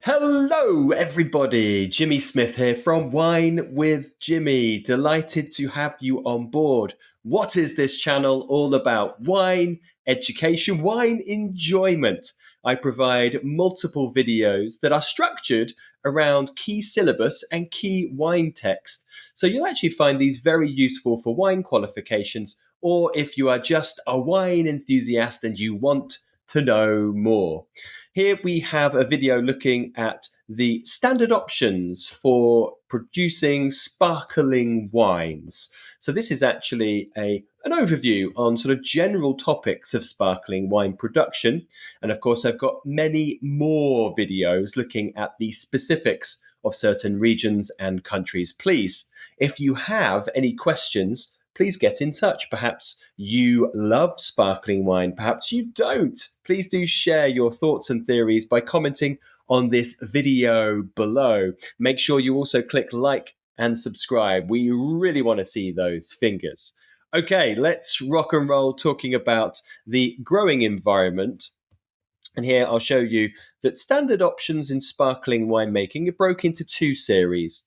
Hello, everybody. Jimmy Smith here from Wine with Jimmy. Delighted to have you on board. What is this channel all about? Wine education, wine enjoyment. I provide multiple videos that are structured around key syllabus and key wine text. So you'll actually find these very useful for wine qualifications, or if you are just a wine enthusiast and you want to know more. Here we have a video looking at the standard options for producing sparkling wines. So this is actually an overview on sort of general topics of sparkling wine production. And of course, I've got many more videos looking at the specifics of certain regions and countries. Please, if you have any questions, please get in touch. Perhaps you love sparkling wine, perhaps you don't. Please do share your thoughts and theories by commenting on this video below. Make sure you also click like and subscribe. We really want to see those fingers. Okay, let's rock and roll talking about the growing environment. And here I'll show you that standard options in sparkling winemaking are broken into two series.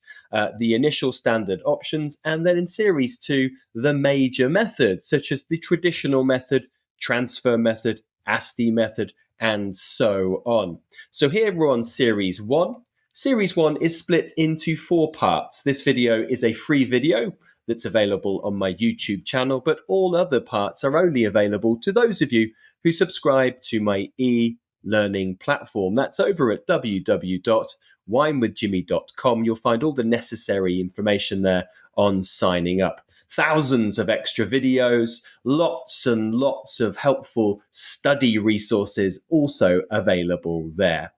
The initial standard options, and then in series 2, the major methods, such as the traditional method, transfer method, ASTI method, and so on. So here we're on series 1. Series 1 is split into 4 parts. This video is a free video that's available on my YouTube channel, but all other parts are only available to those of you who subscribe to my e-learning platform. That's over at www.winewithjimmy.com. You'll find all the necessary information there on signing up. Thousands of extra videos, lots and lots of helpful study resources also available there.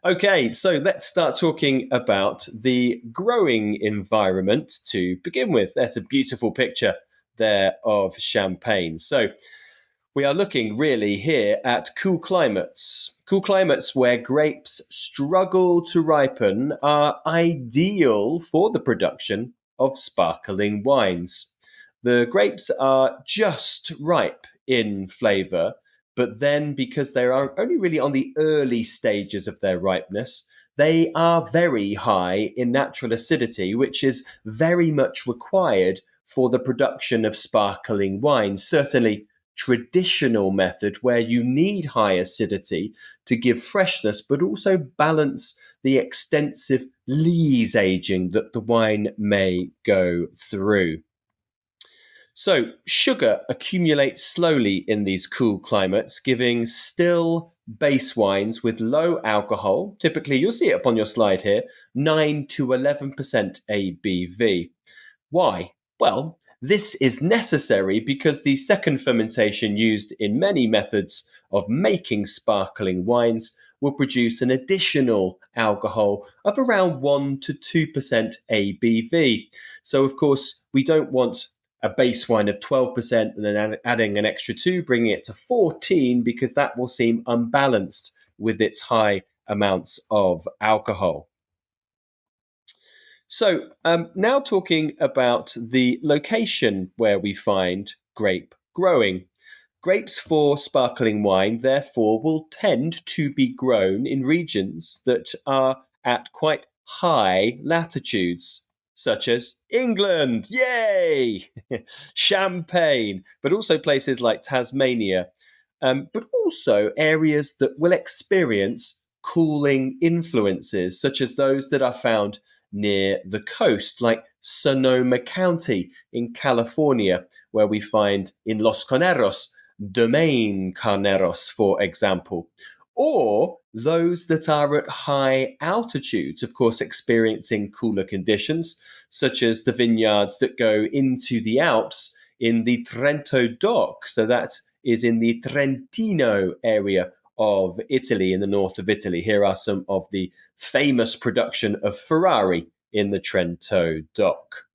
Okay, so let's start talking about the growing environment to begin with. There's a beautiful picture there of Champagne. So we are looking really here at cool climates. Cool climates where grapes struggle to ripen are ideal for the production of sparkling wines. The grapes are just ripe in flavour, but then because they are only really on the early stages of their ripeness, they are very high in natural acidity, which is very much required for the production of sparkling wines. Certainly traditional method where you need high acidity to give freshness, but also balance the extensive lees aging that the wine may go through. So sugar accumulates slowly in these cool climates, giving still base wines with low alcohol. Typically, you'll see it up on your slide here, 9 to 11% ABV. Why? Well, this is necessary because the second fermentation used in many methods of making sparkling wines will produce an additional alcohol of around 1 to 2% ABV. So, of course, we don't want a base wine of 12% and then adding an extra 2, bringing it to 14, because that will seem unbalanced with its high amounts of alcohol. So now talking about the location where we find grape growing. Grapes for sparkling wine, therefore, will tend to be grown in regions that are at quite high latitudes, such as England, yay! Champagne, but also places like Tasmania, but also areas that will experience cooling influences, such as those that are found near the coast, like Sonoma County in California, where we find in Los Carneros, Domaine Carneros, for example, or those that are at high altitudes, of course, experiencing cooler conditions, such as the vineyards that go into the Alps in the Trento dock. So that is in the Trentino area of Italy, in the north of Italy. Here are some of the famous production of Ferrari in the Trento dock.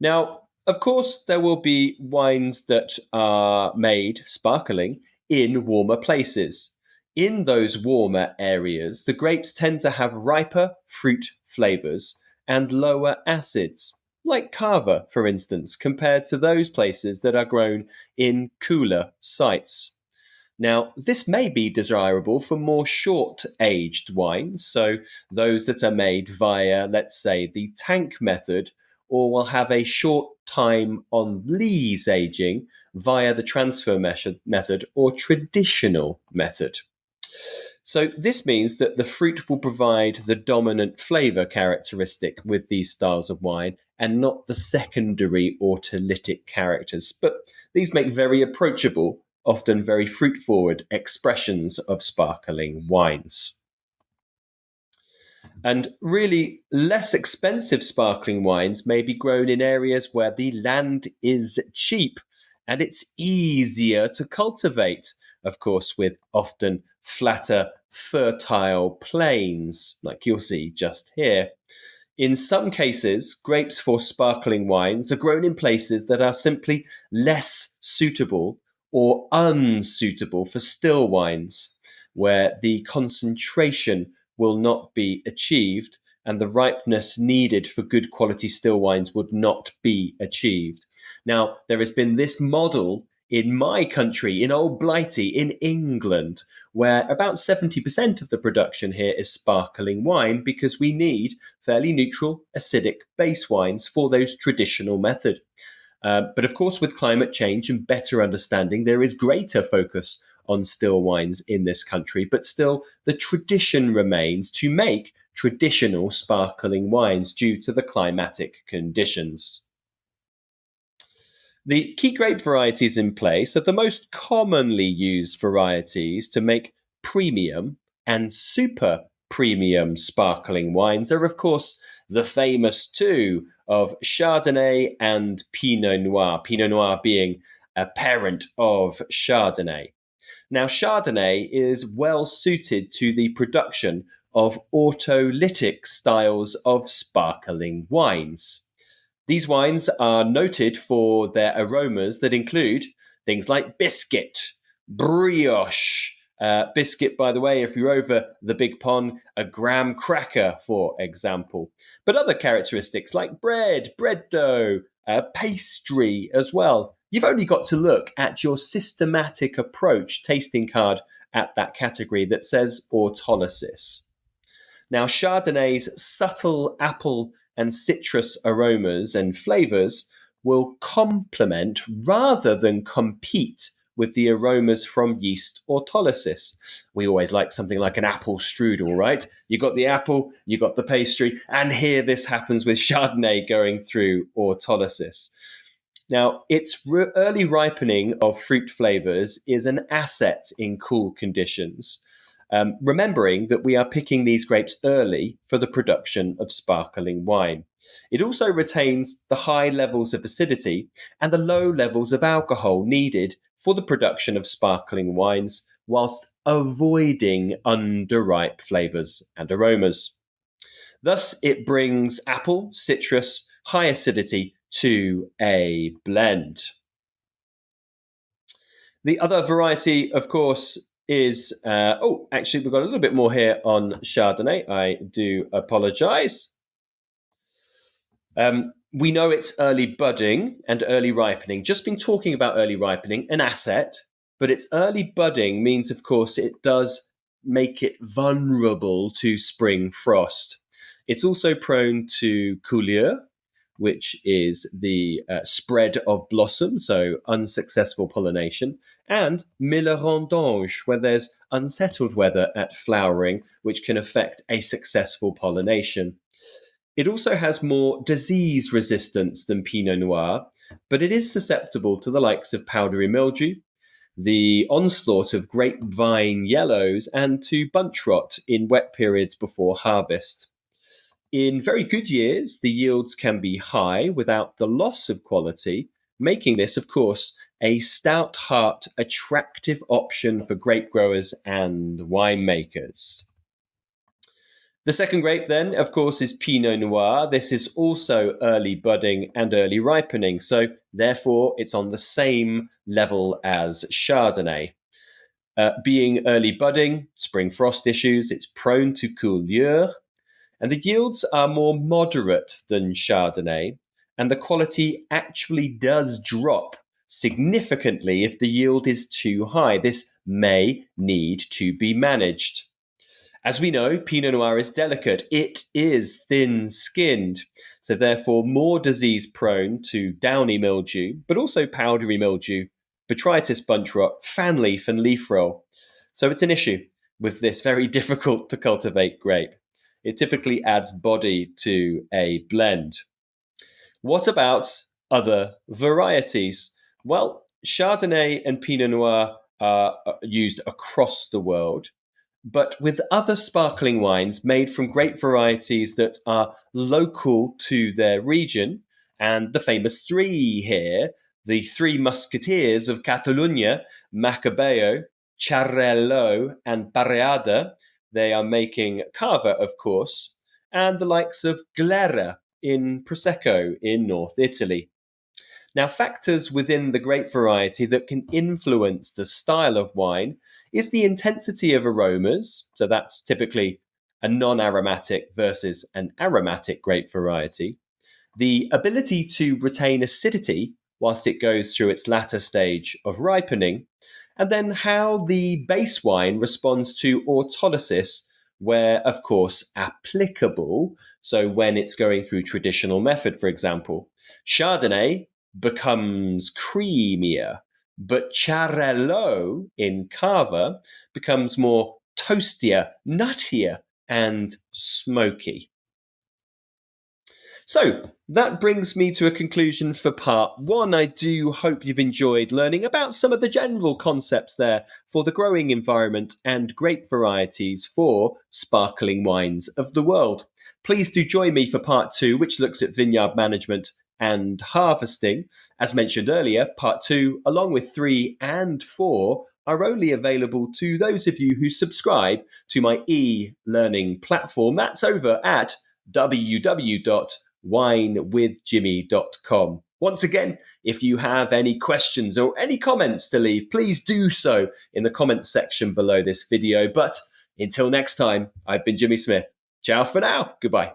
Now, of course, there will be wines that are made sparkling in warmer places. In those warmer areas, the grapes tend to have riper fruit flavours and lower acids, like Cava, for instance, compared to those places that are grown in cooler sites. Now, this may be desirable for more short-aged wines, so those that are made via, let's say, the tank method, or will have a short time on lees aging via the transfer method or traditional method. So this means that the fruit will provide the dominant flavour characteristic with these styles of wine and not the secondary autolytic characters. But these make very approachable, often very fruit-forward expressions of sparkling wines. And really, less expensive sparkling wines may be grown in areas where the land is cheap and it's easier to cultivate, of course, with often flatter, fertile plains, like you'll see just here. In some cases, grapes for sparkling wines are grown in places that are simply less suitable or unsuitable for still wines, where the concentration will not be achieved and the ripeness needed for good quality still wines would not be achieved. Now, there has been this model in my country, in Old Blighty, in England, where about 70% of the production here is sparkling wine because we need fairly neutral, acidic base wines for those traditional method. But of course, with climate change and better understanding, there is greater focus on still wines in this country, but still the tradition remains to make traditional sparkling wines due to the climatic conditions. The key grape varieties in place are the most commonly used varieties to make premium and super premium sparkling wines are, of course, the famous two of Chardonnay and Pinot Noir, Pinot Noir being a parent of Chardonnay. Now, Chardonnay is well suited to the production of autolytic styles of sparkling wines. These wines are noted for their aromas that include things like biscuit, brioche. Biscuit, by the way, if you're over the big pond, a graham cracker, for example. But other characteristics like bread dough, pastry as well. You've only got to look at your systematic approach tasting card at that category that says autolysis. Now, Chardonnay's subtle apple and citrus aromas and flavors will complement rather than compete with the aromas from yeast autolysis. We always like something like an apple strudel, right? You got the apple, you got the pastry, and here this happens with Chardonnay going through autolysis. Now, its early ripening of fruit flavors is an asset in cool conditions. Remembering that we are picking these grapes early for the production of sparkling wine. It also retains the high levels of acidity and the low levels of alcohol needed for the production of sparkling wines, whilst avoiding underripe flavors and aromas. Thus, it brings apple, citrus, high acidity to a blend. The other variety, of course, is actually we've got a little bit more here on Chardonnay. I do apologize. We know it's early budding and early ripening. Just been talking about early ripening, an asset, but its early budding means, of course, it does make it vulnerable to spring frost. It's also prone to coulure, which is the spread of blossom, so unsuccessful pollination, and millerandange, where there's unsettled weather at flowering, which can affect a successful pollination. It also has more disease resistance than Pinot Noir, but it is susceptible to the likes of powdery mildew, the onslaught of grapevine yellows, and to bunch rot in wet periods before harvest. In very good years, the yields can be high without the loss of quality, making this, of course, a stout heart, attractive option for grape growers and winemakers. The second grape, then, of course, is Pinot Noir. This is also early budding and early ripening, so therefore it's on the same level as Chardonnay. Being early budding, spring frost issues, it's prone to coulure, and the yields are more moderate than Chardonnay, and the quality actually does drop significantly if the yield is too high. This may need to be managed. As we know, Pinot Noir is delicate. It is thin-skinned, so therefore more disease-prone to downy mildew, but also powdery mildew, botrytis bunch rot, fanleaf, and leaf roll. So it's an issue with this very difficult to cultivate grape. It typically adds body to a blend. What about other varieties? Well, Chardonnay and Pinot Noir are used across the world, but with other sparkling wines made from grape varieties that are local to their region. And the famous three here, the three musketeers of Catalunya, Macabeo, Charello, and Barreada, they are making Cava, of course, and the likes of Glera in Prosecco in North Italy. Now, factors within the grape variety that can influence the style of wine is the intensity of aromas. So that's typically a non-aromatic versus an aromatic grape variety. The ability to retain acidity whilst it goes through its latter stage of ripening. And then how the base wine responds to autolysis, where, of course, applicable. So when it's going through traditional method, for example. Chardonnay becomes creamier, but Charello in Cava becomes more toastier, nuttier, and smoky. So that brings me to a conclusion for part one. I do hope you've enjoyed learning about some of the general concepts there for the growing environment and grape varieties for sparkling wines of the world. Please do join me for part two, which looks at vineyard management and harvesting. As mentioned earlier, part two, along with 3 and 4, are only available to those of you who subscribe to my e-learning platform. That's over at www.winewithjimmy.com. Once again, if you have any questions or any comments to leave, please do so in the comments section below this video. But until next time, I've been Jimmy Smith. Ciao for now. Goodbye.